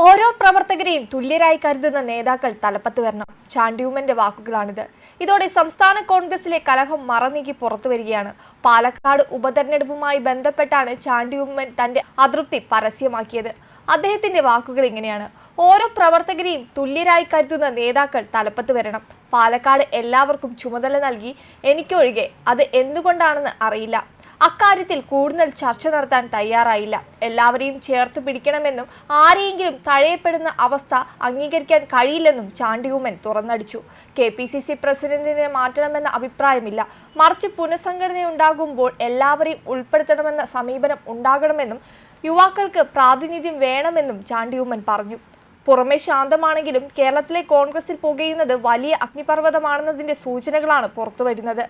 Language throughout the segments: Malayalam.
ഓരോ പ്രവർത്തകരെയും തുല്യരായി കരുതുന്ന നേതാക്കൾ തലപ്പത്ത് വരണം. ചാണ്ടിയുമ്മന്റെ വാക്കുകളാണിത്. ഇതോടെ സംസ്ഥാന കോൺഗ്രസിലെ കലഹം മറനീക്കി പുറത്തുവരികയാണ്. പാലക്കാട് ഉപതെരഞ്ഞെടുപ്പുമായി ബന്ധപ്പെട്ടാണ് ചാണ്ടിയുമ്മൻ തന്റെ അതൃപ്തി പരസ്യമാക്കിയത്. അദ്ദേഹത്തിന്റെ വാക്കുകൾ ഇങ്ങനെയാണ്: ഓരോ പ്രവർത്തകരെയും തുല്യരായി കരുതുന്ന നേതാക്കൾ തലപ്പത്ത് വരണം. പാലക്കാട് എല്ലാവർക്കും ചുമതല നൽകി, എനിക്കൊഴികെ. അത് എന്തുകൊണ്ടാണെന്ന് അറിയില്ല. അക്കാര്യത്തിൽ കൂടുതൽ ചർച്ച നടത്താൻ തയ്യാറായില്ല. എല്ലാവരെയും ചേർത്ത് പിടിക്കണമെന്നും ആരെയെങ്കിലും തഴയപ്പെടുന്ന അവസ്ഥ അംഗീകരിക്കാൻ കഴിയില്ലെന്നും ചാണ്ടിയുമ്മൻ തുറന്നടിച്ചു. KPCC പ്രസിഡന്റിനെ മാറ്റണമെന്ന അഭിപ്രായമില്ല, മറിച്ച് പുനഃസംഘടനയുണ്ടാകുമ്പോൾ എല്ലാവരെയും ഉൾപ്പെടുത്തണമെന്ന സമീപനം ഉണ്ടാകണമെന്നും യുവാക്കൾക്ക് പ്രാതിനിധ്യം വേണമെന്നും ചാണ്ടിയുമ്മൻ പറഞ്ഞു. പുറമെ ശാന്തമാണെങ്കിലും കേരളത്തിലെ കോൺഗ്രസിൽ പുകയുന്നത് വലിയ അഗ്നിപർവ്വതമാണെന്നതിന്റെ സൂചനകളാണ് പുറത്തുവരുന്നത്.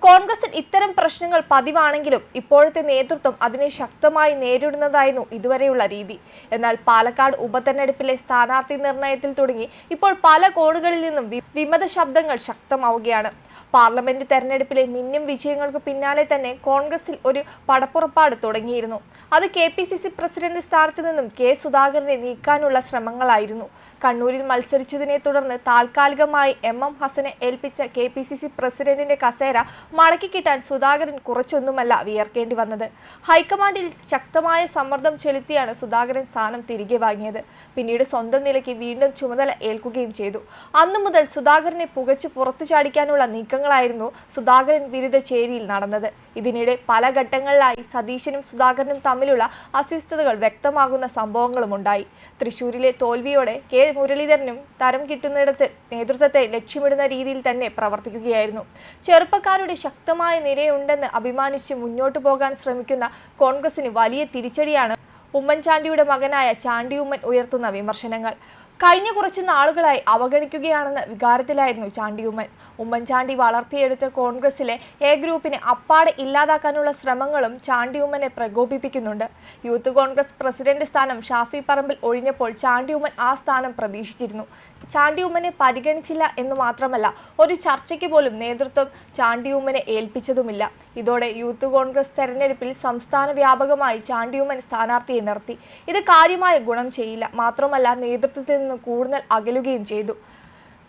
കോൺഗ്രസിൽ ഇത്തരം പ്രശ്നങ്ങൾ പതിവാണെങ്കിലും ഇപ്പോഴത്തെ നേതൃത്വം അതിനെ ശക്തമായി നേരിടുന്നതായിരുന്നു ഇതുവരെയുള്ള രീതി. എന്നാൽ പാലക്കാട് ഉപതെരഞ്ഞെടുപ്പിലെ സ്ഥാനാർത്ഥി നിർണയത്തിൽ തുടങ്ങി ഇപ്പോൾ പല കോണുകളിൽ നിന്നും വിമത ശബ്ദങ്ങൾ ശക്തമാവുകയാണ്. പാർലമെന്റ് തെരഞ്ഞെടുപ്പിലെ മിന്നും വിജയങ്ങൾക്ക് പിന്നാലെ തന്നെ കോൺഗ്രസിൽ ഒരു പടപ്പുറപ്പാട് തുടങ്ങിയിരുന്നു. അത് KPCC പ്രസിഡന്റ് സ്ഥാനത്ത് നിന്നും K സുധാകരനെ നീക്കാനുള്ള ശ്രമങ്ങളായിരുന്നു. കണ്ണൂരിൽ മത്സരിച്ചതിനെ തുടർന്ന് താൽക്കാലികമായി MM ഹസനെ ഏൽപ്പിച്ച KPCC പ്രസിഡന്റിന്റെ കസേര മടക്കി കിട്ടാൻ സുധാകരൻ കുറച്ചൊന്നുമല്ല വിയർക്കേണ്ടി വന്നത്. ഹൈക്കമാൻഡിൽ ശക്തമായ സമ്മർദ്ദം ചെലുത്തിയാണ് സുധാകരൻ സ്ഥാനം തിരികെ വാങ്ങിയത്. പിന്നീട് സ്വന്തം നിലയ്ക്ക് വീണ്ടും ചുമതല ഏൽക്കുകയും ചെയ്തു. അന്നു മുതൽ സുധാകരനെ പുകച്ചു പുറത്തു ചാടിക്കാനുള്ള നീക്കങ്ങളായിരുന്നു സുധാകരൻ വിരുദ്ധ ചേരിയിൽ നടന്നത്. ഇതിനിടെ പല ഘട്ടങ്ങളിലായി സതീശനും സുധാകരനും തമ്മിലുള്ള അസ്വസ്ഥതകൾ വ്യക്തമാകുന്ന സംഭവങ്ങളും ഉണ്ടായി. തൃശൂരിലെ തോൽവിയോടെ K മുരളീധരനും തരം കിട്ടുന്നിടത്ത് നേതൃത്വത്തെ ലക്ഷ്യമിടുന്ന രീതിയിൽ തന്നെ പ്രവർത്തിക്കുകയായിരുന്നു. ചെറുപ്പക്കാരുടെ ശക്തമായ നിരയുണ്ടെന്ന് അഭിമാനിച്ച് മുന്നോട്ടു പോകാൻ ശ്രമിക്കുന്ന കോൺഗ്രസിന് വലിയ തിരിച്ചടിയാണ് ഉമ്മൻചാണ്ടിയുടെ മകനായ ചാണ്ടിയുമ്മൻ ഉയർത്തുന്ന വിമർശനങ്ങൾ. കഴിഞ്ഞ കുറച്ച് നാളുകളായി അവഗണിക്കുകയാണെന്ന വികാരത്തിലായിരുന്നു ചാണ്ടിയുമ്മൻ. ഉമ്മൻചാണ്ടി വളർത്തിയെടുത്ത കോൺഗ്രസിലെ A ഗ്രൂപ്പിനെ അപ്പാടെ ഇല്ലാതാക്കാനുള്ള ശ്രമങ്ങളും ചാണ്ടിയുമ്മനെ പ്രകോപിപ്പിക്കുന്നുണ്ട്. യൂത്ത് കോൺഗ്രസ് പ്രസിഡന്റ് സ്ഥാനം ഷാഫി പറമ്പിൽ ഒഴിഞ്ഞപ്പോൾ ചാണ്ടിയുമ്മൻ ആ സ്ഥാനം പ്രതീക്ഷിച്ചിരുന്നു. ചാണ്ടിയുമ്മനെ പരിഗണിച്ചില്ല എന്നു മാത്രമല്ല, ഒരു ചർച്ചയ്ക്ക് പോലും നേതൃത്വം ചാണ്ടിയുമ്മനെ ഏൽപ്പിച്ചതുമില്ല. ഇതോടെ യൂത്ത് കോൺഗ്രസ് തെരഞ്ഞെടുപ്പിൽ സംസ്ഥാന വ്യാപകമായി ചാണ്ടിയുമ്മൻ സ്ഥാനാർത്ഥിയെ നിർത്തി. ഇത് കാര്യമായ ഗുണം ചെയ്യില്ല, മാത്രമല്ല നേതൃത്വത്തിൽ നിന്ന് കൂടുതൽ അകലുകയും ചെയ്തു.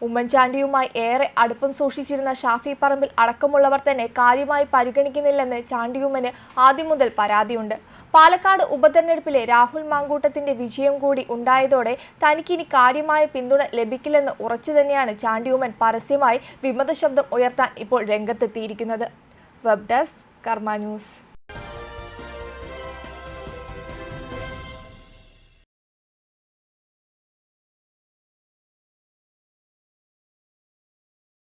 ഉമ്മൻചാണ്ടിയുമായി ഏറെ അടുപ്പം സൂക്ഷിച്ചിരുന്ന ഷാഫി പറമ്പിൽ അടക്കമുള്ളവർ തന്നെ കാര്യമായി പരിഗണിക്കുന്നില്ലെന്ന് ചാണ്ടിയുമ്മന് ആദ്യം മുതൽ പരാതിയുണ്ട്. പാലക്കാട് ഉപതെരഞ്ഞെടുപ്പിലെ രാഹുൽ മാങ്കൂട്ടത്തിന്റെ വിജയം കൂടി ഉണ്ടായതോടെ തനിക്കിനി കാര്യമായ പിന്തുണ ലഭിക്കില്ലെന്ന് ഉറച്ചു തന്നെയാണ് ചാണ്ടിയുമ്മൻ പരസ്യമായി വിമത ശബ്ദം ഉയർത്താൻ ഇപ്പോൾ രംഗത്തെത്തിയിരിക്കുന്നത്. വെബ് ഡെസ്ക് കർമ്മ ന്യൂസ്.